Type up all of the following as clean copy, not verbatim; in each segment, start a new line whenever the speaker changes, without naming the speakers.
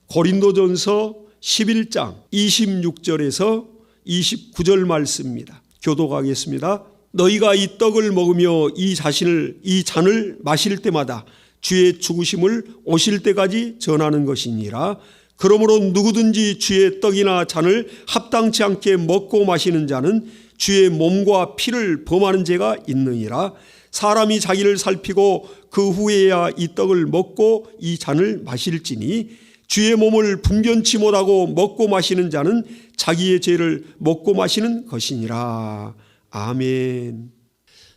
고린도전서 11장 26절에서 29절 말씀입니다. 교독하겠습니다. 너희가 이 떡을 먹으며 이 잔을 마실 때마다 주의 죽으심을 오실 때까지 전하는 것이니라. 그러므로 누구든지 주의 떡이나 잔을 합당치 않게 먹고 마시는 자는 주의 몸과 피를 범하는 죄가 있느니라. 사람이 자기를 살피고 그 후에야 이 떡을 먹고 이 잔을 마실지니 주의 몸을 분변치 못하고 먹고 마시는 자는 자기의 죄를 먹고 마시는 것이니라. 아멘.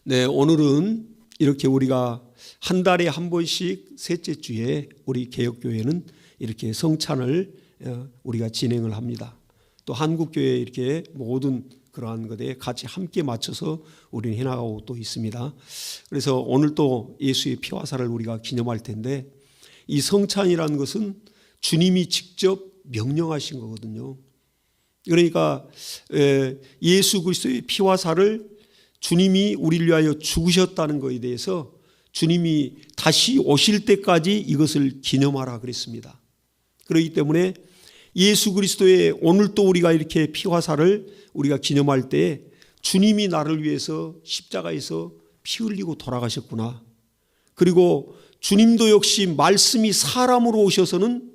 네, 오늘은 이렇게 우리가 한 달에 한 번씩 셋째 주에 우리 개혁교회는 이렇게 성찬을 우리가 진행을 합니다. 또 한국교회 이렇게 모든 그러한 것에 같이 함께 맞춰서 우리는 해나가고 또 있습니다. 그래서 오늘 또 예수의 피와 살을 우리가 기념할 텐데, 이 성찬이라는 것은 주님이 직접 명령하신 거거든요. 그러니까 예수 그리스도의 피와 살을 주님이 우리를 위하여 죽으셨다는 것에 대해서 주님이 다시 오실 때까지 이것을 기념하라 그랬습니다. 그렇기 때문에 예수 그리스도의 오늘 또 우리가 이렇게 피와 살을 우리가 기념할 때 주님이 나를 위해서 십자가에서 피 흘리고 돌아가셨구나. 그리고 주님도 역시 말씀이 사람으로 오셔서는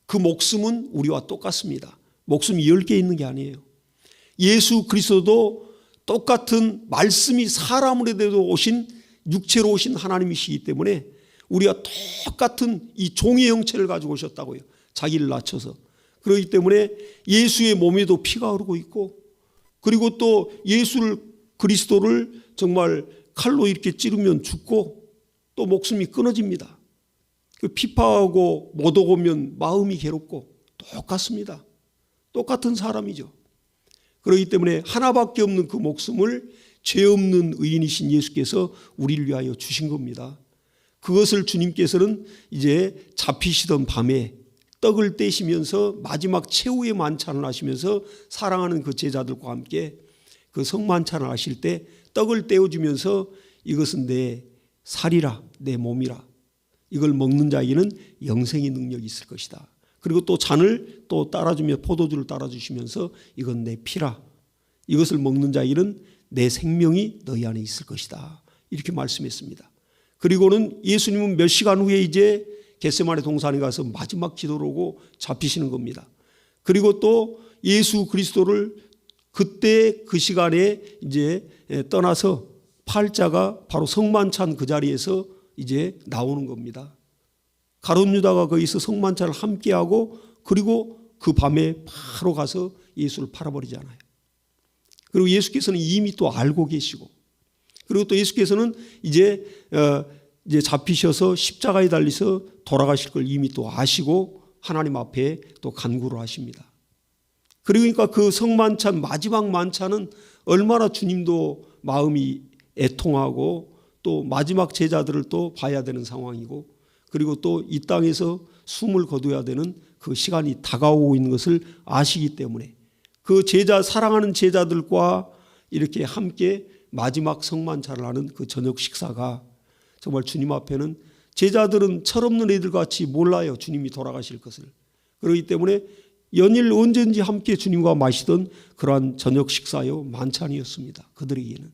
그 목숨은 우리와 똑같습니다. 목숨이 10개 있는 게 아니에요. 예수 그리스도도 똑같은 말씀이 사람으로 오신 육체로 오신 하나님이시기 때문에 우리가 똑같은 이 종의 형체를 가지고 오셨다고요. 자기를 낮춰서. 그렇기 때문에 예수의 몸에도 피가 흐르고 있고, 그리고 또 예수 그리스도를 정말 칼로 이렇게 찌르면 죽고 또 목숨이 끊어집니다. 피파하고 못 오면 마음이 괴롭고 똑같습니다. 똑같은 사람이죠. 그렇기 때문에 하나밖에 없는 그 목숨을 죄 없는 의인이신 예수께서 우리를 위하여 주신 겁니다. 그것을 주님께서는 이제 잡히시던 밤에 떡을 떼시면서 마지막 최후의 만찬을 하시면서 사랑하는 그 제자들과 함께 그 성만찬을 하실 때 떡을 떼어주면서 이것은 내 살이라, 내 몸이라, 이걸 먹는 자에게는 영생의 능력이 있을 것이다. 그리고 또 잔을 또 따라주며 포도주를 따라주시면서 이건 내 피라, 이것을 먹는 자에게는 내 생명이 너희 안에 있을 것이다. 이렇게 말씀했습니다. 그리고는 예수님은 몇 시간 후에 이제 겟세마네 동산에 가서 마지막 기도를 하고 잡히시는 겁니다. 그리고 또 예수 그리스도를 그때 그 시간에 이제 떠나서 팔자가 바로 성만찬 그 자리에서 이제 나오는 겁니다. 가룟 유다가 거기서 성만찬을 함께하고 그리고 그 밤에 바로 가서 예수를 팔아버리잖아요. 그리고 예수께서는 이미 또 알고 계시고, 그리고 또 예수께서는 이제 잡히셔서 십자가에 달려서 돌아가실 걸 이미 또 아시고 하나님 앞에 또 간구를 하십니다. 그러니까 그 성만찬 마지막 만찬은 얼마나 주님도 마음이 애통하고 또 마지막 제자들을 또 봐야 되는 상황이고, 그리고 또 이 땅에서 숨을 거둬야 되는 그 시간이 다가오고 있는 것을 아시기 때문에 그 사랑하는 제자들과 이렇게 함께 마지막 성만찬을 하는 그 저녁 식사가 정말 주님 앞에는, 제자들은 철없는 애들 같이 몰라요, 주님이 돌아가실 것을. 그렇기 때문에 연일 언제든지 함께 주님과 마시던 그러한 저녁 식사요 만찬이었습니다, 그들에게는.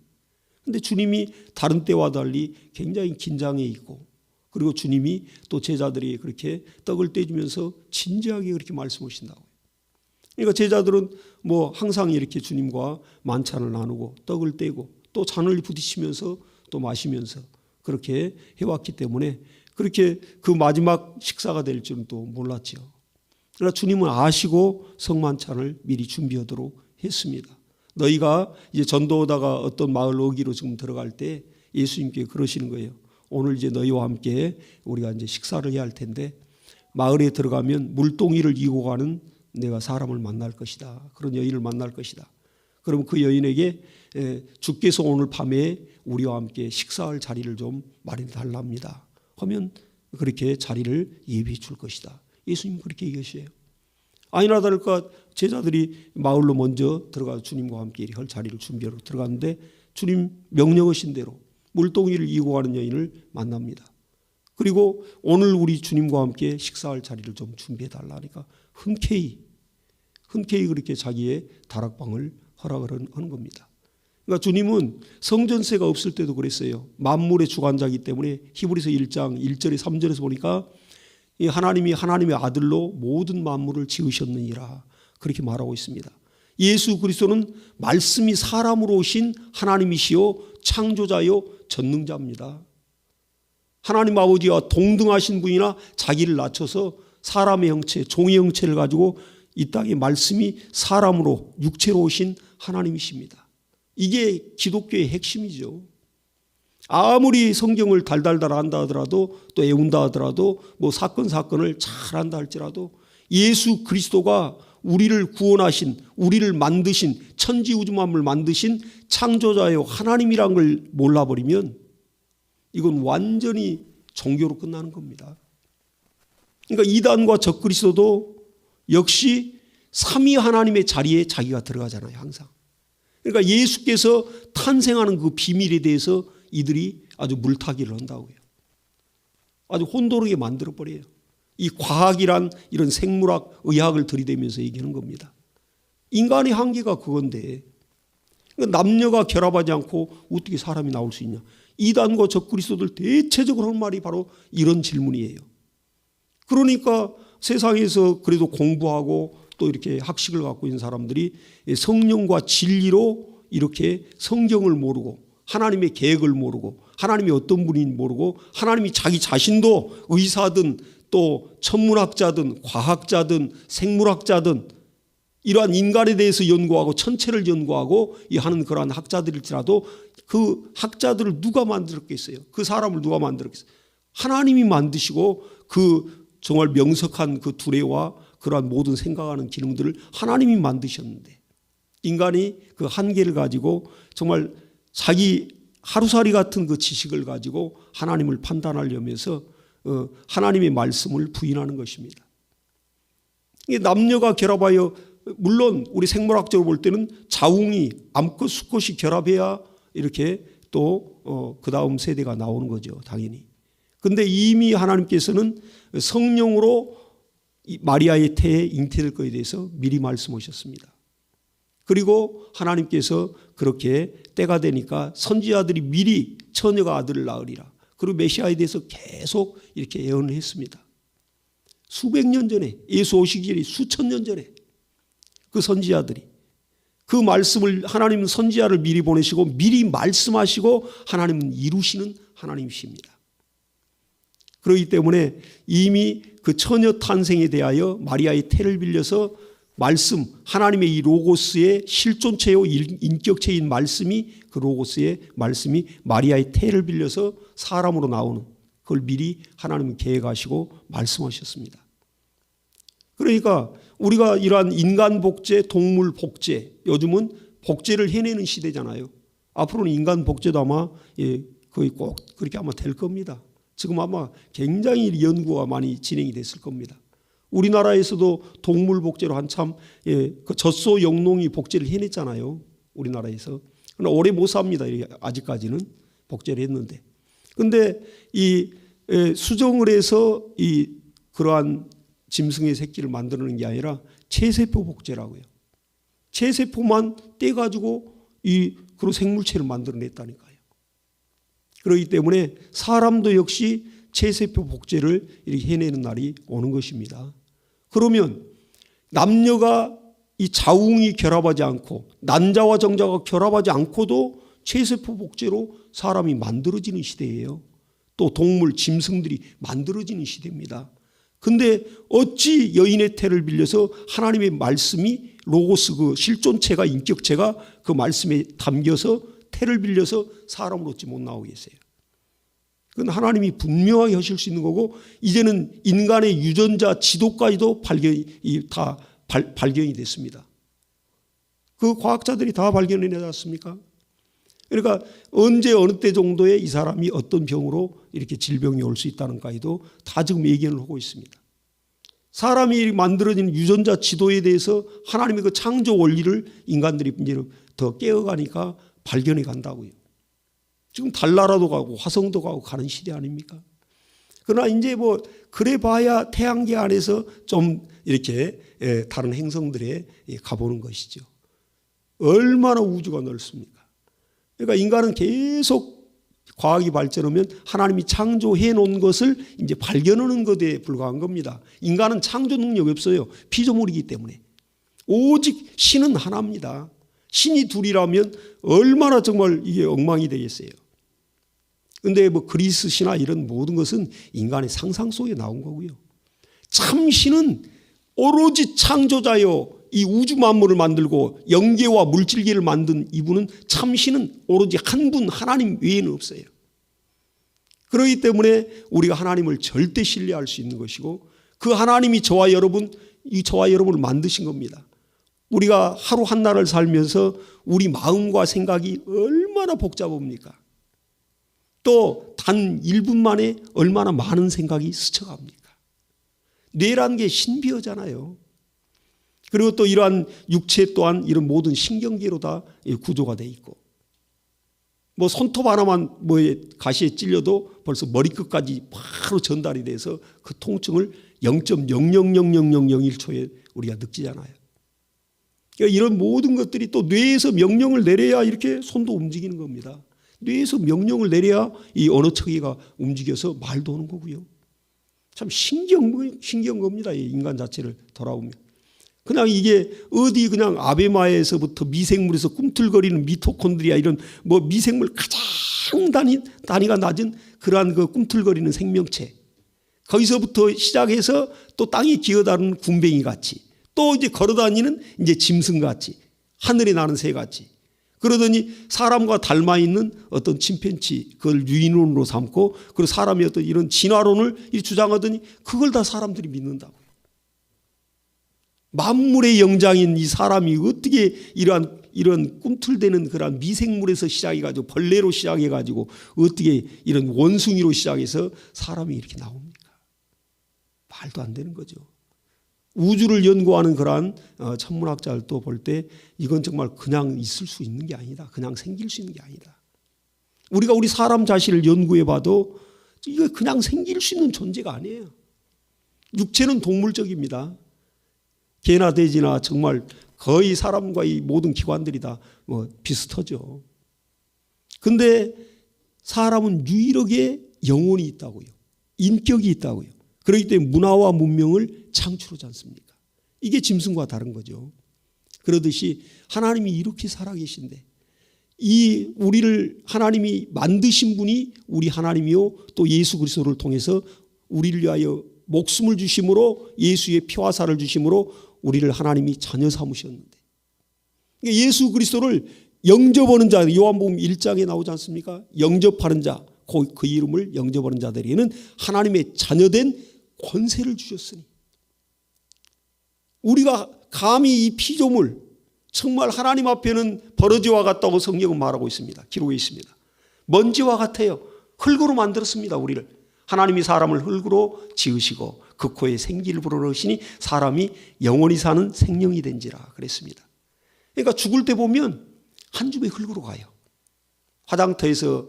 그런데 주님이 다른 때와 달리 굉장히 긴장해 있고, 그리고 주님이 또 제자들이 그렇게 떡을 떼주면서 진지하게 그렇게 말씀하신다고요. 그러니까 제자들은 뭐 항상 이렇게 주님과 만찬을 나누고 떡을 떼고 또 잔을 부딪히면서 또 마시면서 그렇게 해왔기 때문에 그렇게 그 마지막 식사가 될 줄은 또 몰랐죠. 그러나 주님은 아시고 성만찬을 미리 준비하도록 했습니다. 너희가 이제 전도하다가 어떤 마을 어기로 지금 들어갈 때 예수님께 그러시는 거예요. 오늘 이제 너희와 함께 우리가 이제 식사를 해야 할 텐데 마을에 들어가면 물동이를 이고 가는 내가 사람을 만날 것이다. 그런 여인을 만날 것이다. 그럼 그 여인에게 주께서 오늘 밤에 우리와 함께 식사할 자리를 좀 마련해 달랍니다 하면 그렇게 자리를 예비해 줄 것이다. 예수님 그렇게 얘기하셔요. 아니나 다를까 제자들이 마을로 먼저 들어가서 주님과 함께 할 자리를 준비하러 들어갔는데 주님 명령하신 대로 물동이를 이고 가는 여인을 만납니다. 그리고 오늘 우리 주님과 함께 식사할 자리를 좀 준비해 달라니까 흔쾌히 그렇게 자기의 다락방을 허락을 하는 겁니다. 그러니까 주님은 성전세가 없을 때도 그랬어요. 만물의 주관자이기 때문에 히브리서 1장 1절에 3절에서 보니까 하나님이 하나님의 아들로 모든 만물을 지으셨느니라 그렇게 말하고 있습니다. 예수 그리스도는 말씀이 사람으로 오신 하나님이시요 창조자요 전능자입니다. 하나님 아버지와 동등하신 분이나 자기를 낮춰서 사람의 형체, 종의 형체를 가지고 이 땅에 말씀이 사람으로 육체로 오신 하나님이십니다. 이게 기독교의 핵심이죠. 아무리 성경을 달달달 한다 하더라도 또 애운다 하더라도 뭐 사건을 잘한다 할지라도 예수 그리스도가 우리를 구원하신, 우리를 만드신, 천지우주만물을 만드신 창조자요 하나님이란 걸 몰라버리면 이건 완전히 종교로 끝나는 겁니다. 그러니까 이단과 적그리스도도 역시 삼위 하나님의 자리에 자기가 들어가잖아요, 항상. 그러니까 예수께서 탄생하는 그 비밀에 대해서 이들이 아주 물타기를 한다고요. 아주 혼돈하게 만들어버려요. 이 과학이란 이런 생물학, 의학을 들이대면서 얘기하는 겁니다. 인간의 한계가 그건데 남녀가 결합하지 않고 어떻게 사람이 나올 수 있냐. 이단과 적그리스도들 대체적으로 하는 말이 바로 이런 질문이에요. 그러니까 세상에서 그래도 공부하고 또 이렇게 학식을 갖고 있는 사람들이 성령과 진리로 이렇게 성경을 모르고 하나님의 계획을 모르고 하나님이 어떤 분인지 모르고 하나님이 자기 자신도 의사든 또 천문학자든 과학자든 생물학자든 이러한 인간에 대해서 연구하고 천체를 연구하고 하는 그러한 학자들일지라도 그 학자들을 누가 만들었겠어요? 그 사람을 누가 만들었겠어요? 하나님이 만드시고 그 정말 명석한 그 두뇌와 그러한 모든 생각하는 기능들을 하나님이 만드셨는데 인간이 그 한계를 가지고 정말 자기 하루살이 같은 그 지식을 가지고 하나님을 판단하려면서 하나님의 말씀을 부인하는 것입니다. 남녀가 결합하여 물론 우리 생물학적으로 볼 때는 자웅이 암컷 수컷이 결합해야 이렇게 또 그 다음 세대가 나오는 거죠, 당연히. 근데 이미 하나님께서는 성령으로 마리아의 태에 잉태될 것에 대해서 미리 말씀하셨습니다. 그리고 하나님께서 그렇게 때가 되니까 선지자들이 미리 처녀가 아들을 낳으리라. 그리고 메시아에 대해서 계속 이렇게 예언을 했습니다. 수백 년 전에, 예수 오시기 전에 수천 년 전에 그 선지자들이 그 말씀을 하나님은 선지자를 미리 보내시고 미리 말씀하시고 하나님은 이루시는 하나님이십니다. 그렇기 때문에 이미 그 처녀 탄생에 대하여 마리아의 태를 빌려서 말씀, 하나님의 이 로고스의 실존체요 인격체인 말씀이 그 로고스의 말씀이 마리아의 태를 빌려서 사람으로 나오는 그걸 미리 하나님은 계획하시고 말씀하셨습니다. 그러니까 우리가 이러한 인간 복제, 동물 복제, 요즘은 복제를 해내는 시대잖아요. 앞으로는 인간 복제도 아마 거의 꼭 그렇게 아마 될 겁니다. 지금 아마 굉장히 연구가 많이 진행이 됐을 겁니다. 우리나라에서도 동물 복제로 한참 그 젖소 영농이 복제를 해냈잖아요. 우리나라에서. 그러나 오래 못 삽니다. 아직까지는 복제를 했는데. 그런데 이 수정을 해서 이 그러한 짐승의 새끼를 만드는 게 아니라 체세포 복제라고요. 체세포만 떼가지고 그런 생물체를 만들어냈다니까요. 그렇기 때문에 사람도 역시 체세포 복제를 이렇게 해내는 날이 오는 것입니다. 그러면 남녀가 이 자웅이 결합하지 않고 난자와 정자가 결합하지 않고도 체세포 복제로 사람이 만들어지는 시대예요. 또 동물, 짐승들이 만들어지는 시대입니다. 근데 어찌 여인의 태를 빌려서 하나님의 말씀이 로고스 그 실존체가 인격체가 그 말씀에 담겨서 태를 빌려서 사람으로 어찌 못 나오겠어요. 그건 하나님이 분명하게 하실 수 있는 거고 이제는 인간의 유전자 지도까지도 발견이 됐습니다. 그 과학자들이 다 발견해내지 않습니까? 그러니까 언제 어느 때 정도에 이 사람이 어떤 병으로 이렇게 질병이 올 수 있다는가에도 다 지금 예견을 하고 있습니다. 사람이 만들어진 유전자 지도에 대해서 하나님의 그 창조 원리를 인간들이 이제 더 깨어가니까 발견해 간다고요. 지금 달나라도 가고 화성도 가고 가는 시대 아닙니까? 그러나 이제 뭐 그래 봐야 태양계 안에서 좀 이렇게 다른 행성들에 가보는 것이죠. 얼마나 우주가 넓습니까? 그러니까 인간은 계속 과학이 발전하면 하나님이 창조해 놓은 것을 이제 발견하는 것에 불과한 겁니다. 인간은 창조 능력이 없어요. 피조물이기 때문에. 오직 신은 하나입니다. 신이 둘이라면 얼마나 정말 이게 엉망이 되겠어요. 그런데 뭐 그리스 신화 이런 모든 것은 인간의 상상 속에 나온 거고요. 참 신은 오로지 창조자요, 이 우주 만물을 만들고 영계와 물질계를 만든 이분은 참 신은 오로지 한 분 하나님 외에는 없어요. 그렇기 때문에 우리가 하나님을 절대 신뢰할 수 있는 것이고, 그 하나님이 저와 여러분을 만드신 겁니다. 우리가 하루 한날을 살면서 우리 마음과 생각이 얼마나 복잡합니까? 또 단 1분 만에 얼마나 많은 생각이 스쳐갑니까? 뇌라는 게 신비하잖아요. 그리고 또 이러한 육체 또한 이런 모든 신경계로 다 구조가 돼 있고, 뭐 손톱 하나만 가시에 찔려도 벌써 머리끝까지 바로 전달이 돼서 그 통증을 0.000001초에 우리가 느끼잖아요. 그러니까 이런 모든 것들이 또 뇌에서 명령을 내려야 이렇게 손도 움직이는 겁니다. 뇌에서 명령을 내려야 이 언어 체계가 움직여서 말도 하는 거고요. 참 신기한 겁니다. 이 인간 자체를 돌아보면. 그냥 이게 어디 그냥 아베마에서부터 미생물에서 꿈틀거리는 미토콘드리아 이런 뭐 미생물 가장 단위가 낮은 그러한 그 꿈틀거리는 생명체, 거기서부터 시작해서 또 땅에 기어다니는 군뱅이 같이, 또 이제 걸어다니는 이제 짐승 같이, 하늘에 나는 새 같이, 그러더니 사람과 닮아 있는 어떤 침팬지 그걸 유인론으로 삼고, 그리고 사람의 어떤 이런 진화론을 주장하더니 그걸 다 사람들이 믿는다고. 만물의 영장인 이 사람이 어떻게 이런 꿈틀대는 그런 미생물에서 시작해가지고 벌레로 시작해가지고 어떻게 이런 원숭이로 시작해서 사람이 이렇게 나옵니까? 말도 안 되는 거죠. 우주를 연구하는 그러한 천문학자들도 볼 때 이건 정말 그냥 있을 수 있는 게 아니다. 그냥 생길 수 있는 게 아니다. 우리가 우리 사람 자신을 연구해 봐도 이거 그냥 생길 수 있는 존재가 아니에요. 육체는 동물적입니다. 개나 돼지나 정말 거의 사람과 이 모든 기관들이 다 비슷하죠. 근데 사람은 유일하게 영혼이 있다고요. 인격이 있다고요. 그렇기 때문에 문화와 문명을 창출하지 않습니까? 이게 짐승과 다른 거죠. 그러듯이 하나님이 이렇게 살아계신데, 이 우리를 하나님이 만드신 분이 우리 하나님이요, 또 예수 그리스도를 통해서 우리를 위하여 목숨을 주심으로, 예수의 피와 살을 주심으로 우리를 하나님이 자녀 삼으셨는데, 예수 그리스도를 영접하는 자, 요한복음 1장에 나오지 않습니까? 영접하는 자, 그 이름을 영접하는 자들에게는 하나님의 자녀된 권세를 주셨으니, 우리가 감히 이 피조물 정말 하나님 앞에는 버러지와 같다고 성경은 말하고 있습니다. 기록에 있습니다. 먼지와 같아요. 흙으로 만들었습니다. 우리를 하나님이 사람을 흙으로 지으시고 그 코에 생기를 불어넣으시니 사람이 영원히 사는 생명이 된지라 그랬습니다. 그러니까 죽을 때 보면 한 줌의 흙으로 가요. 화장터에서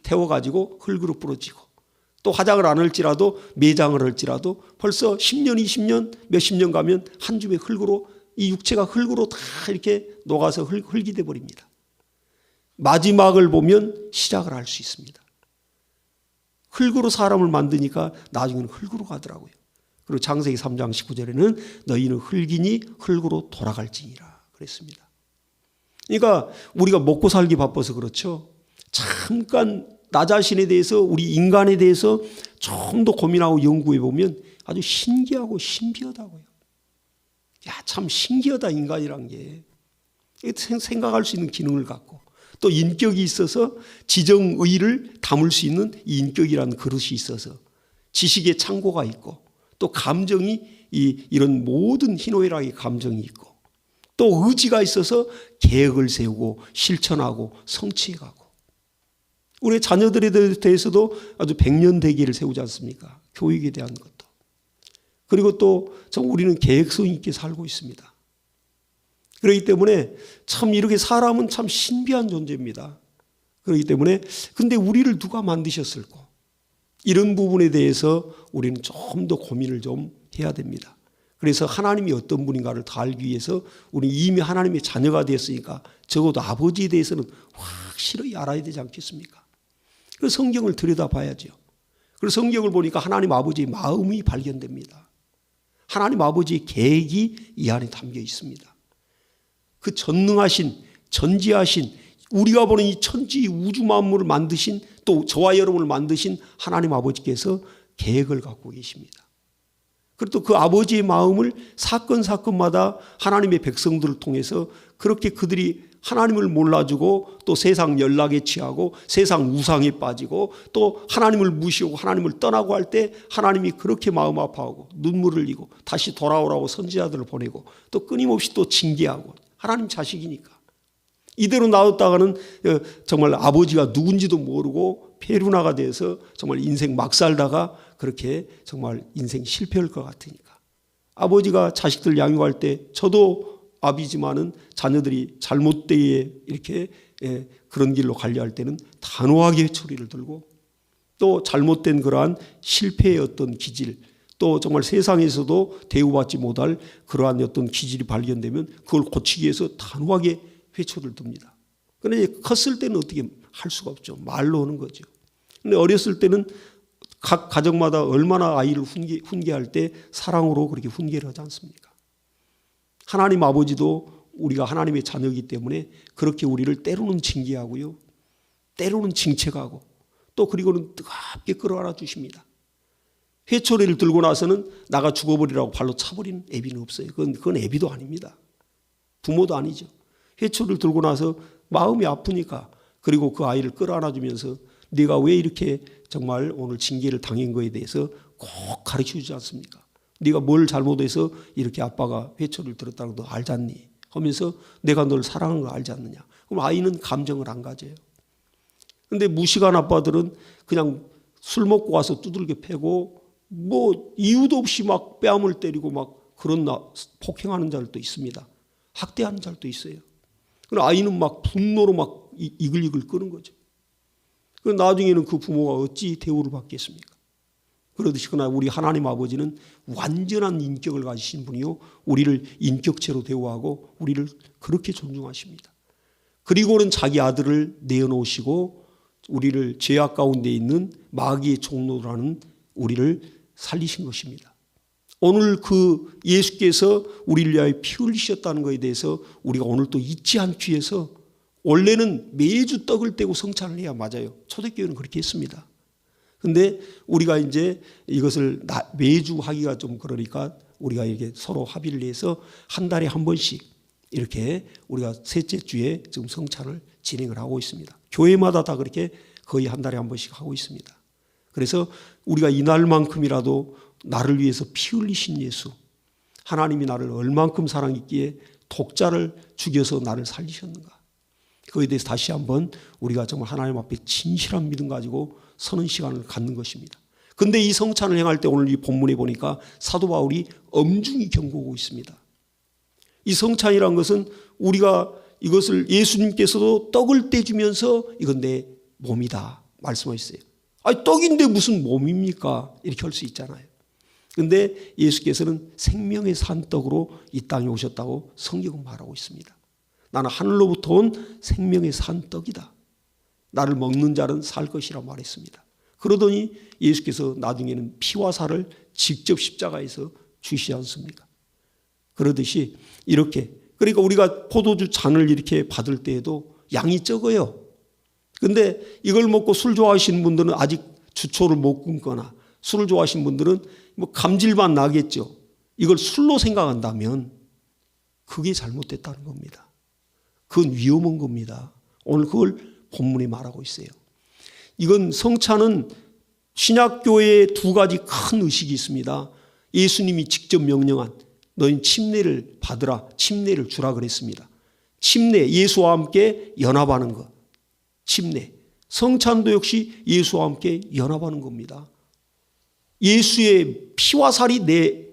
태워가지고 흙으로 부러지고, 또 화장을 안 할지라도 매장을 할지라도 벌써 10년, 20년, 몇십 년 가면 한 줌의 흙으로, 이 육체가 흙으로 다 이렇게 녹아서 흙이 돼버립니다. 마지막을 보면 시작을 할 수 있습니다. 흙으로 사람을 만드니까 나중에는 흙으로 가더라고요. 그리고 창세기 3장 19절에는 너희는 흙이니 흙으로 돌아갈지니라 그랬습니다. 그러니까 우리가 먹고 살기 바빠서 그렇죠. 잠깐 나 자신에 대해서, 우리 인간에 대해서 좀 더 고민하고 연구해 보면 아주 신기하고 신비하다고요. 야, 참 신기하다 인간이란 게. 생각할 수 있는 기능을 갖고, 또 인격이 있어서 지정의를 담을 수 있는 이 인격이라는 그릇이 있어서, 지식의 창고가 있고, 또 감정이 이런 모든 희노애락의 감정이 있고, 또 의지가 있어서 계획을 세우고 실천하고 성취해가고, 우리 자녀들에 대해서도 아주 백년대계를 세우지 않습니까? 교육에 대한 것도. 그리고 또 우리는 계획성 있게 살고 있습니다. 그렇기 때문에 참 이렇게 사람은 참 신비한 존재입니다. 그렇기 때문에 근데 우리를 누가 만드셨을까? 이런 부분에 대해서 우리는 좀 더 고민을 좀 해야 됩니다. 그래서 하나님이 어떤 분인가를 더 알기 위해서 우리는 이미 하나님의 자녀가 되었으니까 적어도 아버지에 대해서는 확실히 알아야 되지 않겠습니까? 그래서 성경을 들여다봐야죠. 그래서 성경을 보니까 하나님 아버지의 마음이 발견됩니다. 하나님 아버지의 계획이 이 안에 담겨 있습니다. 그 전능하신, 전지하신, 우리가 보는 이 천지 우주 만물을 만드신, 또 저와 여러분을 만드신 하나님 아버지께서 계획을 갖고 계십니다. 그리고 또 그 아버지의 마음을 사건마다 하나님의 백성들을 통해서 그렇게 그들이 하나님을 몰라주고 또 세상 연락에 취하고 세상 우상에 빠지고 또 하나님을 무시하고 하나님을 떠나고 할 때 하나님이 그렇게 마음 아파하고 눈물을 흘리고 다시 돌아오라고 선지자들을 보내고 또 끊임없이 또 징계하고, 하나님 자식이니까. 이대로 놔뒀다가는 정말 아버지가 누군지도 모르고 페루나가 돼서 정말 인생 막 살다가 그렇게 정말 인생 실패할 것 같으니까. 아버지가 자식들 양육할 때 저도 아비지만은 자녀들이 잘못되게 이렇게 그런 길로 가려 할 때는 단호하게 소리를 들고, 또 잘못된 그러한 실패의 어떤 기질, 또 정말 세상에서도 대우받지 못할 그러한 어떤 기질이 발견되면 그걸 고치기 위해서 단호하게 회초를 듭니다. 그런데 컸을 때는 어떻게 할 수가 없죠. 말로 하는 거죠. 근데 어렸을 때는 각 가정마다 얼마나 아이를 훈계할 때 사랑으로 그렇게 훈계를 하지 않습니까? 하나님 아버지도 우리가 하나님의 자녀이기 때문에 그렇게 우리를 때로는 징계하고요, 때로는 징책하고, 또 그리고는 뜨겁게 끌어안아 주십니다. 회초리를 들고 나서는 나가 죽어버리라고 발로 차버리는 애비는 없어요. 그건 애비도 아닙니다. 부모도 아니죠. 회초리를 들고 나서 마음이 아프니까, 그리고 그 아이를 끌어안아 주면서 네가 왜 이렇게 정말 오늘 징계를 당한 거에 대해서 꼭 가르쳐 주지 않습니까? 네가 뭘 잘못해서 이렇게 아빠가 회초리를 들었다는 거 너 알지 않니? 하면서 내가 널 사랑하는 거 알지 않느냐? 그럼 아이는 감정을 안 가져요. 근데 무식한 아빠들은 그냥 술 먹고 와서 두들겨 패고 뭐 이유도 없이 막 뺨을 때리고 막 그런 폭행하는 자들도 있습니다. 학대하는 자들도 있어요. 그럼 아이는 막 분노로 막 이글이글 끄는 거죠. 나중에는 그 부모가 어찌 대우를 받겠습니까? 그러듯이 그러나 우리 하나님 아버지는 완전한 인격을 가지신 분이요, 우리를 인격체로 대우하고 우리를 그렇게 존중하십니다. 그리고는 자기 아들을 내어놓으시고 우리를 죄악 가운데 있는 마귀의 종로라는 우리를 살리신 것입니다. 오늘 그 예수께서 우리를 위하여 피 흘리셨다는 것에 대해서 우리가 오늘 또 잊지 않기 위해서, 원래는 매주 떡을 떼고 성찬을 해야 맞아요. 초대교회는 그렇게 했습니다. 근데 우리가 이제 이것을 매주 하기가 좀 그러니까 우리가 이렇게 서로 합의를 해서 한 달에 한 번씩 이렇게 우리가 셋째 주에 지금 성찬을 진행을 하고 있습니다. 교회마다 다 그렇게 거의 한 달에 한 번씩 하고 있습니다. 그래서 우리가 이날만큼이라도 나를 위해서 피 흘리신 예수, 하나님이 나를 얼만큼 사랑했기에 독자를 죽여서 나를 살리셨는가, 그거에 대해서 다시 한번 우리가 정말 하나님 앞에 진실한 믿음 가지고 서는 시간을 갖는 것입니다. 그런데 이 성찬을 행할 때 오늘 이 본문에 보니까 사도 바울이 엄중히 경고하고 있습니다. 이 성찬이라는 것은 우리가 이것을 예수님께서도 떡을 떼주면서 이건 내 몸이다 말씀하셨어요. 아니 떡인데 무슨 몸입니까? 이렇게 할 수 있잖아요. 그런데 예수께서는 생명의 산 떡으로 이 땅에 오셨다고 성경은 말하고 있습니다. 나는 하늘로부터 온 생명의 산 떡이다. 나를 먹는 자는 살 것이라 말했습니다. 그러더니 예수께서 나중에는 피와 살을 직접 십자가에서 주시지 않습니까? 그러듯이 이렇게, 그러니까 우리가 포도주 잔을 이렇게 받을 때에도 양이 적어요. 근데 이걸 먹고 술 좋아하시는 분들은 아직 주초를 못 끊거나 술을 좋아하시는 분들은 뭐 감질만 나겠죠. 이걸 술로 생각한다면 그게 잘못됐다는 겁니다. 그건 위험한 겁니다. 오늘 그걸 본문에 말하고 있어요. 이건 성찬은 신약교회에 두 가지 큰 의식이 있습니다. 예수님이 직접 명령한 너희는 침례를 받으라, 침례를 주라 그랬습니다. 침례, 예수와 함께 연합하는 것. 침례. 성찬도 역시 예수와 함께 연합하는 겁니다. 예수의 피와 살이 내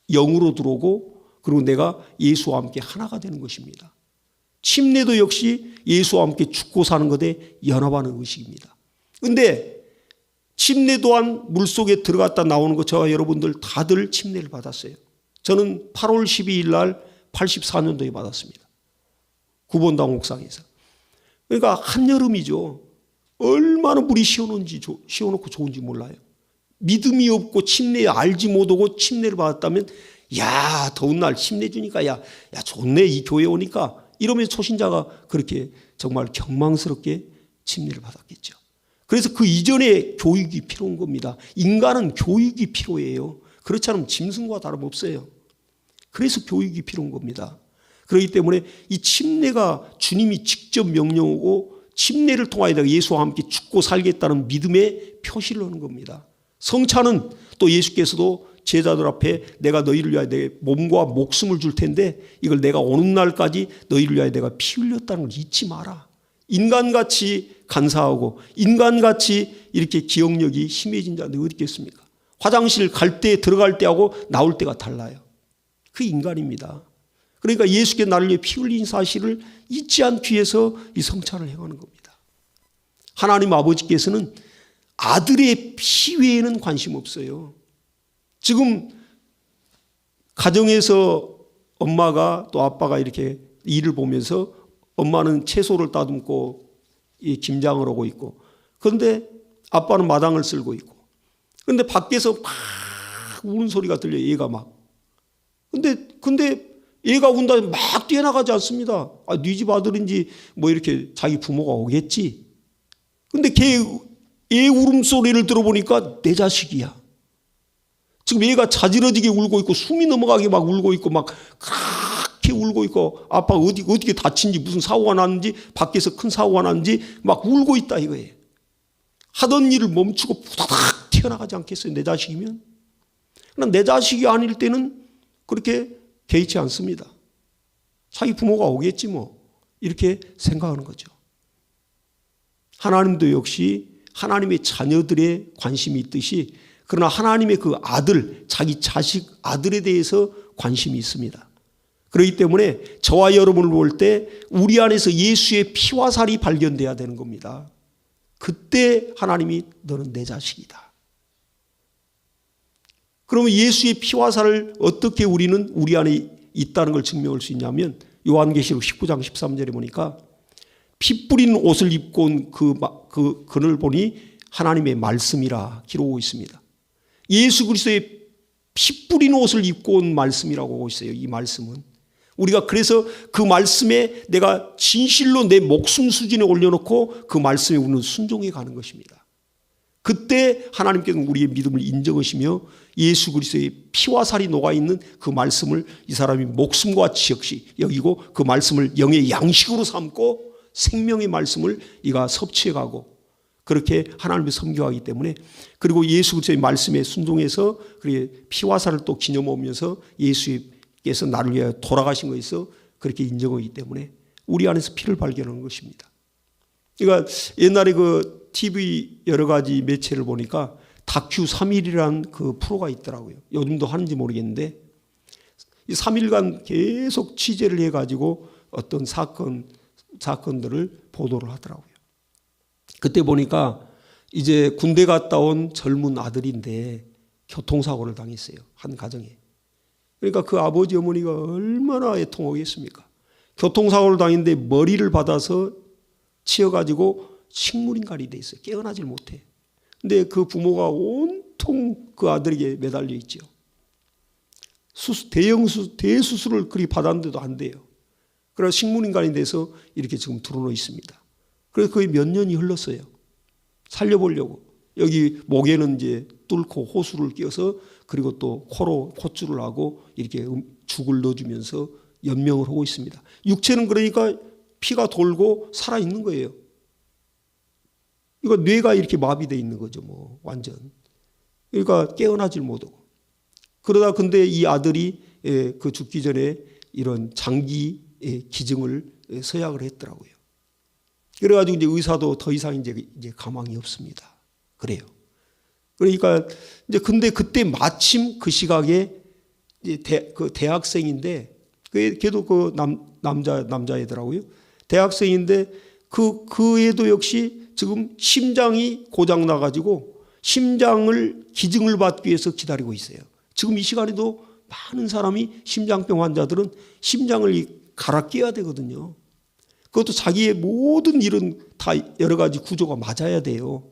영으로 들어오고 그리고 내가 예수와 함께 하나가 되는 것입니다. 침례도 역시 예수와 함께 죽고 사는 것에 연합하는 의식입니다. 그런데 침례 또한 물속에 들어갔다 나오는 거 저와 여러분들 다들 침례를 받았어요. 저는 8월 12일 날 84년도에 받았습니다. 구본당 옥상에서. 그러니까 한여름이죠. 얼마나 물이 시원놓고 좋은지 몰라요. 믿음이 없고 침례 알지 못하고 침례를 받았다면 야 더운 날 침례 주니까 야 좋네 이 교회 오니까 이러면서 초신자가 그렇게 정말 경망스럽게 침례를 받았겠죠. 그래서 그 이전에 교육이 필요한 겁니다. 인간은 교육이 필요해요. 그렇지 않으면 짐승과 다름없어요. 그래서 교육이 필요한 겁니다. 그렇기 때문에 이 침례가 주님이 직접 명령하고 침례를 통하여 내가 예수와 함께 죽고 살겠다는 믿음의 표시를 하는 겁니다. 성찬은 또 예수께서도 제자들 앞에 내가 너희를 위하여 내 몸과 목숨을 줄 텐데 이걸 내가 오는 날까지 너희를 위하여 내가 피 흘렸다는 걸 잊지 마라. 인간같이 간사하고 인간같이 이렇게 기억력이 심해진 자는 어디 있겠습니까? 화장실 갈 때 들어갈 때하고 나올 때가 달라요. 그 인간입니다. 그러니까 예수께 나를 위해 피 흘린 사실을 잊지 않기 위해서 이 성찬을 행하는 겁니다. 하나님 아버지께서는 아들의 피 외에는 관심 없어요. 지금 가정에서 엄마가 또 아빠가 이렇게 일을 보면서 엄마는 채소를 따듬고 김장을 하고 있고 그런데 아빠는 마당을 쓸고 있고 그런데 밖에서 막 우는 소리가 들려요. 얘가 막. 근데 얘가 운다 막 뛰어나가지 않습니다. 네 집 아들인지 뭐 이렇게 자기 부모가 오겠지. 근데 얘 울음소리를 들어보니까 내 자식이야. 지금 얘가 자지러지게 울고 있고 숨이 넘어가게 막 울고 있고 막 그렇게 울고 있고 아빠가 어떻게 다친지 무슨 사고가 났는지 밖에서 큰 사고가 났는지 막 울고 있다 이거예요. 하던 일을 멈추고 부다닥 튀어나가지 않겠어요? 내 자식이면? 그러나 내 자식이 아닐 때는 그렇게 개의치 않습니다. 자기 부모가 오겠지 뭐 이렇게 생각하는 거죠. 하나님도 역시 하나님의 자녀들의 관심이 있듯이 그러나 하나님의 그 아들, 자기 자식 아들에 대해서 관심이 있습니다. 그렇기 때문에 저와 여러분을 볼 때 우리 안에서 예수의 피와 살이 발견돼야 되는 겁니다. 그때 하나님이 너는 내 자식이다. 그러면 예수의 피와 살을 어떻게 우리는 우리 안에 있다는 걸 증명할 수 있냐면 요한계시록 19장 13절에 보니까 피 뿌린 옷을 입고 온 그 그늘 보니 하나님의 말씀이라 기록하고 있습니다. 예수 그리스도의 피 뿌린 옷을 입고 온 말씀이라고 하고 있어요. 이 말씀은 우리가 그래서 그 말씀에 내가 진실로 내 목숨 수준에 올려놓고 그 말씀에 우리는 순종해 가는 것입니다. 그때 하나님께서는 우리의 믿음을 인정하시며 예수 그리스도의 피와 살이 녹아있는 그 말씀을 이 사람이 목숨과 같이 역시 여기고 그 말씀을 영의 양식으로 삼고 생명의 말씀을 이가 섭취해가고 그렇게 하나님을 섬겨하기 때문에 그리고 예수 그리스도의 말씀에 순종해서 피와 살을 또 기념하면서 예수께서 나를 위하여 돌아가신 것에서 그렇게 인정하기 때문에 우리 안에서 피를 발견하는 것입니다. 그러니까 옛날에 그 TV 여러 가지 매체를 보니까 다큐 3일이라는 그 프로가 있더라고요. 요즘도 하는지 모르겠는데 이 3일간 계속 취재를 해가지고 어떤 사건들을 보도를 하더라고요. 그때 보니까 이제 군대 갔다 온 젊은 아들인데 교통사고를 당했어요. 한 가정에. 그러니까 그 아버지 어머니가 얼마나 애통하겠습니까? 교통사고를 당했는데 머리를 받아서 치여가지고 식물인간이 돼 있어요. 깨어나질 못해. 근데 그 부모가 온통 그 아들에게 매달려 있죠. 대수술을 그리 받았는데도 안 돼요. 그래서 식물인간이 돼서 이렇게 지금 드러나 있습니다. 그래서 거의 몇 년이 흘렀어요. 살려보려고. 여기 목에는 이제 뚫고 호수를 끼워서 그리고 또 코로 콧줄을 하고 이렇게 죽을 넣어주면서 연명을 하고 있습니다. 육체는 그러니까 피가 돌고 살아있는 거예요. 이거 뇌가 이렇게 마비되어 있는 거죠. 뭐 완전. 그러니까 깨어나질 못하고. 그러다 근데 이 아들이 그 죽기 전에 이런 장기 기증을 서약을 했더라고요. 그래가지고 이제 의사도 더 이상 이제 가망이 없습니다. 그래요. 그러니까 이제 근데 그때 마침 그 시각에 그 대학생인데 걔도 그 남자애더라고요. 대학생인데 그 애도 역시 지금 심장이 고장 나가지고 심장을 기증을 받기 위해서 기다리고 있어요. 지금 이 시간에도 많은 사람이 심장병 환자들은 심장을 갈아 끼워야 되거든요. 그것도 자기의 모든 일은 다 여러 가지 구조가 맞아야 돼요.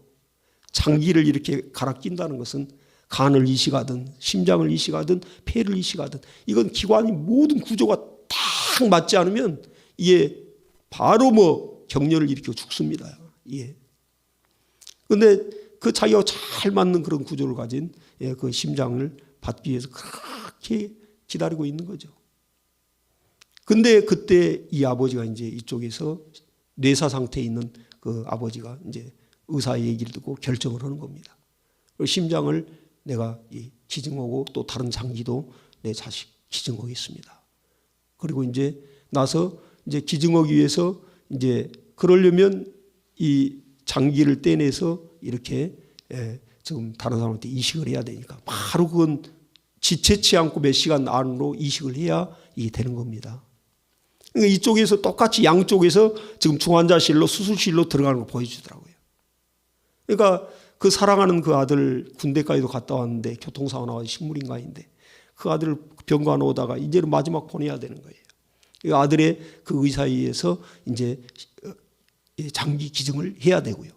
장기를 이렇게 갈아 낀다는 것은 간을 이식하든 심장을 이식하든 폐를 이식하든 이건 기관이 모든 구조가 딱 맞지 않으면 이게 바로 뭐 경련을 일으켜 죽습니다. 예. 근데 그 자기가 잘 맞는 그런 구조를 가진 그 심장을 받기 위해서 그렇게 기다리고 있는 거죠. 근데 그때 이 아버지가 이제 이쪽에서 뇌사 상태에 있는 그 아버지가 이제 의사의 얘기를 듣고 결정을 하는 겁니다. 심장을 내가 기증하고 또 다른 장기도 내 자식 기증하겠습니다. 그리고 이제 나서 이제 기증하기 위해서 이제 그러려면 이 장기를 떼내서 이렇게 지금 다른 사람한테 이식을 해야 되니까 바로 그건 지체치 않고 몇 시간 안으로 이식을 해야 이게 되는 겁니다. 그러니까 이쪽에서 똑같이 양쪽에서 지금 중환자실로 수술실로 들어가는 걸 보여주더라고요. 그러니까 그 사랑하는 그 아들 군대까지도 갔다 왔는데 교통사고 나와서 식물인간인데 그 아들을 병가 놓다가 이제는 마지막 보내야 되는 거예요. 그 아들의 그 의사에 의해서 이제 장기 기증을 해야 되고요.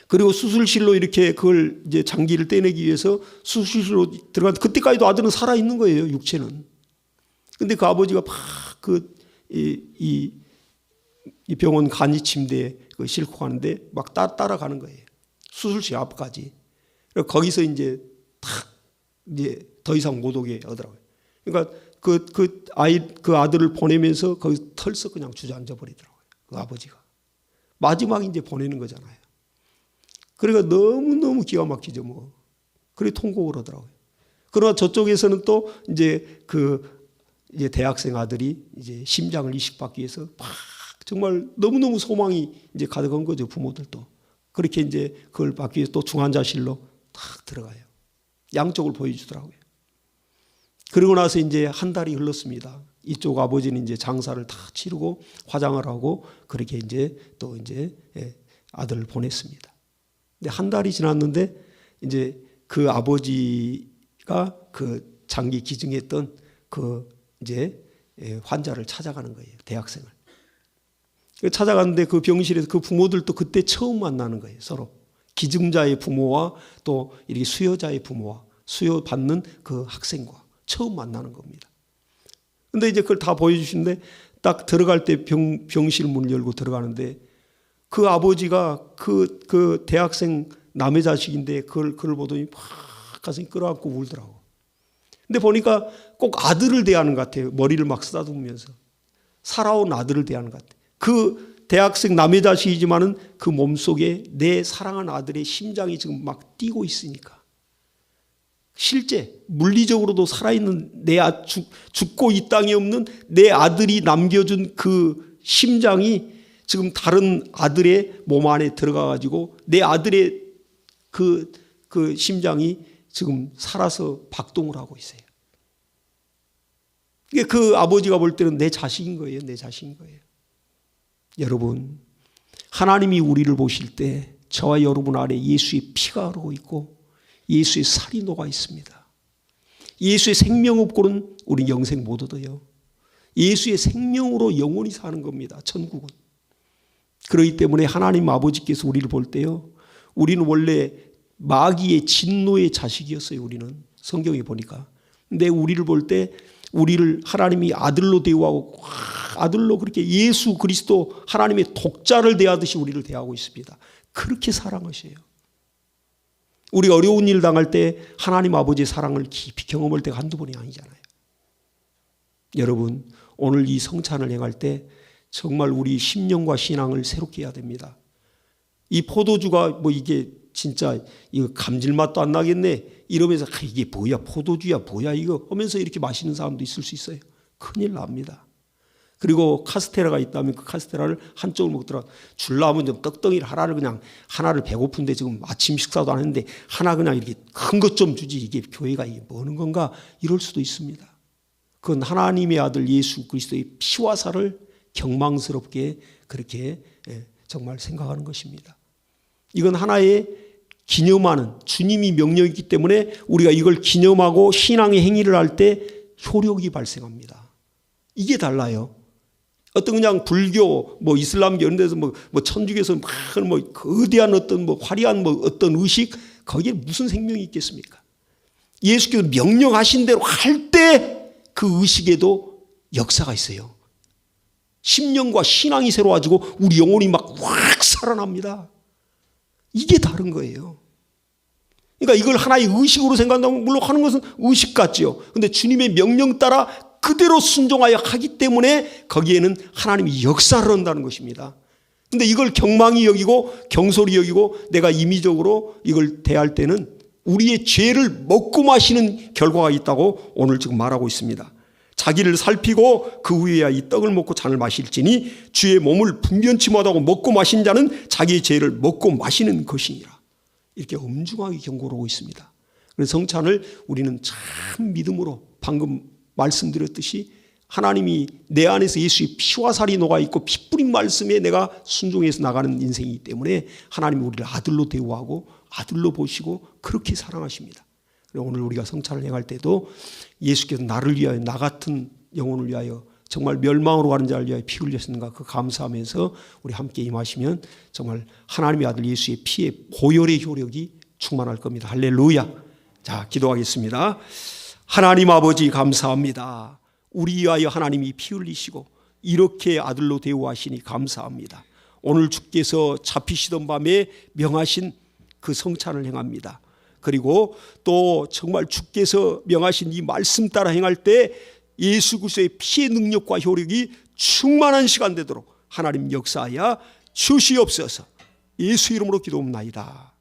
그리고 수술실로 이렇게 그걸 이제 장기를 떼내기 위해서 수술실로 들어간 그때까지도 아들은 살아 있는 거예요, 육체는. 근데 그 아버지가 막 이 병원 간이 침대에 싣고 가는데 막 따라가는 거예요. 수술실 앞까지. 그래서 거기서 이제 이제 더 이상 못 오게 하더라고요. 그러니까 그 아들을 보내면서 거기서 털썩 그냥 주저앉아 버리더라고요. 그 아버지가. 마지막 이제 보내는 거잖아요. 그러니까 너무너무 기가 막히죠, 뭐. 그래 통곡을 하더라고요. 그러나 저쪽에서는 또 이제 이제 대학생 아들이 이제 심장을 이식받기 위해서 막 정말 너무너무 소망이 이제 가득한 거죠, 부모들도. 그렇게 이제 그걸 받기 위해서 또 중환자실로 탁 들어가요. 양쪽을 보여주더라고요. 그러고 나서 이제 한 달이 흘렀습니다. 이쪽 아버지는 이제 장사를 다 치르고 화장을 하고 그렇게 이제 또 이제 아들을 보냈습니다. 근데 한 달이 지났는데 이제 그 아버지가 그 장기 기증했던 그 이제 환자를 찾아가는 거예요. 대학생을. 찾아갔는데 그 병실에서 그 부모들도 그때 처음 만나는 거예요. 서로. 기증자의 부모와 또 이렇게 수여자의 부모와 수여받는 그 학생과 처음 만나는 겁니다. 근데 이제 그걸 다 보여주시는데 딱 들어갈 때 병실 문을 열고 들어가는데 그 아버지가 그 대학생 남의 자식인데 그걸 보더니 막 가슴이 끌어안고 울더라고. 근데 보니까 꼭 아들을 대하는 것 같아요. 머리를 막 쓰다듬으면서. 살아온 아들을 대하는 것 같아요. 그 대학생 남의 자식이지만은 그 몸속에 내 사랑하는 아들의 심장이 지금 막 뛰고 있으니까. 실제 물리적으로도 살아있는 죽고 이 땅에 없는 내 아들이 남겨준 그 심장이 지금 다른 아들의 몸 안에 들어가가지고 내 아들의 그 심장이 지금 살아서 박동을 하고 있어요. 그 아버지가 볼 때는 내 자식인 거예요. 내 자식인 거예요. 여러분, 하나님이 우리를 보실 때 저와 여러분 아래 예수의 피가 흐르고 있고 예수의 살이 녹아 있습니다. 예수의 생명 없고는 우리 영생 못 얻어요. 예수의 생명으로 영원히 사는 겁니다. 천국은. 그렇기 때문에 하나님 아버지께서 우리를 볼 때요, 우리는 원래 마귀의 진노의 자식이었어요. 우리는 성경에 보니까. 근데 우리를 볼 때 우리를 하나님이 아들로 대우하고 아들로 그렇게 예수 그리스도 하나님의 독자를 대하듯이 우리를 대하고 있습니다. 그렇게 사랑하셔요. 우리가 어려운 일 당할 때 하나님 아버지의 사랑을 깊이 경험할 때가 한두 번이 아니잖아요. 여러분, 오늘 이 성찬을 행할 때 정말 우리 심령과 신앙을 새롭게 해야 됩니다. 이 포도주가 뭐 이게 진짜 이거 감질맛도 안 나겠네 이러면서 이게 뭐야 포도주야 뭐야 이거 하면서 이렇게 마시는 사람도 있을 수 있어요. 큰일 납니다. 그리고 카스테라가 있다면 그 카스테라를 한쪽을 먹더라. 줄라면 좀 떡덩이를 하나를 배고픈데 지금 아침 식사도 안 했는데 하나 그냥 이렇게 큰 것 좀 주지 이게 교회가 이게 뭐 하는 건가 이럴 수도 있습니다. 그건 하나님의 아들 예수 그리스도의 피와 살을 경망스럽게 그렇게 정말 생각하는 것입니다. 이건 하나의 기념하는 주님이 명령이기 때문에 우리가 이걸 기념하고 신앙의 행위를 할 때 효력이 발생합니다. 이게 달라요. 어떤 그냥 불교, 이슬람교 이런 데서 천주교에서 거대한 어떤 화려한 어떤 의식, 거기에 무슨 생명이 있겠습니까? 예수께서 명령하신 대로 할 때 그 의식에도 역사가 있어요. 심령과 신앙이 새로워지고 우리 영혼이 막 확 살아납니다. 이게 다른 거예요. 그러니까 이걸 하나의 의식으로 생각한다면 물론 하는 것은 의식 같지요. 그런데 주님의 명령 따라 그대로 순종하여 하기 때문에 거기에는 하나님이 역사를 한다는 것입니다. 그런데 이걸 경망이 여기고 경솔히 여기고 내가 임의적으로 이걸 대할 때는 우리의 죄를 먹고 마시는 결과가 있다고 오늘 지금 말하고 있습니다. 자기를 살피고 그 후에야 이 떡을 먹고 잔을 마실지니 주의 몸을 분변치 못하고 먹고 마신 자는 자기의 죄를 먹고 마시는 것이니라. 이렇게 엄중하게 경고를 하고 있습니다. 그래서 성찬을 우리는 참 믿음으로 방금 말씀드렸듯이 하나님이 내 안에서 예수의 피와 살이 녹아있고 피 뿌린 말씀에 내가 순종해서 나가는 인생이기 때문에 하나님이 우리를 아들로 대우하고 아들로 보시고 그렇게 사랑하십니다. 오늘 우리가 성찬을 행할 때도 예수께서 나를 위하여 나 같은 영혼을 위하여 정말 멸망으로 가는 자를 위하여 피 흘렸는가 그 감사하면서 우리 함께 임하시면 정말 하나님의 아들 예수의 피의 보혈의 효력이 충만할 겁니다. 할렐루야. 자, 기도하겠습니다. 하나님 아버지 감사합니다. 우리 위하여 하나님이 피 흘리시고 이렇게 아들로 대우하시니 감사합니다. 오늘 주께서 잡히시던 밤에 명하신 그 성찬을 행합니다. 그리고 또 정말 주께서 명하신 이 말씀 따라 행할 때 예수 그리스도의 피의 능력과 효력이 충만한 시간 되도록 하나님 역사하여 주시옵소서. 예수 이름으로 기도옵나이다.